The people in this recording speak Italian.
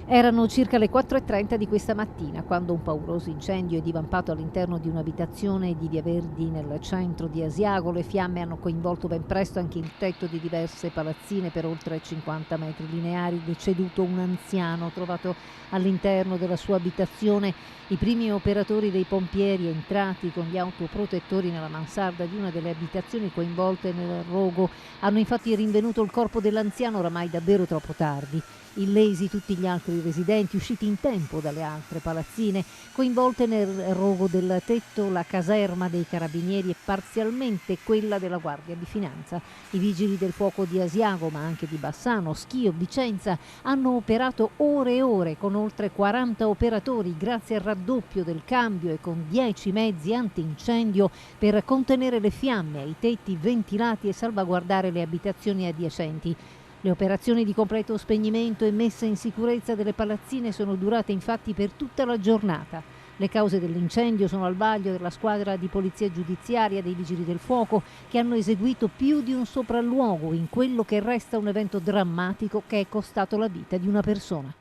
Erano circa le 4:30 di questa mattina quando un pauroso incendio è divampato all'interno di un'abitazione di Via Verdi nel centro di Asiago. Le fiamme hanno coinvolto ben presto anche il tetto di diverse palazzine per oltre 50 metri lineari. Deceduto un anziano trovato all'interno della sua abitazione. I primi operatori dei pompieri entrati con gli autoprotettori nella mansarda di una delle abitazioni coinvolte nel rogo hanno infatti rinvenuto il corpo dell'anziano oramai davvero troppo tardi. Illesi tutti gli altri residenti usciti in tempo dalle altre palazzine, coinvolte nel rogo del tetto la caserma dei carabinieri e parzialmente quella della Guardia di Finanza. I vigili del fuoco di Asiago, ma anche di Bassano, Schio, Vicenza, hanno operato ore e ore con oltre 40 operatori grazie al raddoppio del cambio e con 10 mezzi antincendio per contenere le fiamme ai tetti ventilati e salvaguardare le abitazioni adiacenti. Le operazioni di completo spegnimento e messa in sicurezza delle palazzine sono durate infatti per tutta la giornata. Le cause dell'incendio sono al vaglio della squadra di polizia giudiziaria dei Vigili del Fuoco, che hanno eseguito più di un sopralluogo in quello che resta un evento drammatico che è costato la vita di una persona.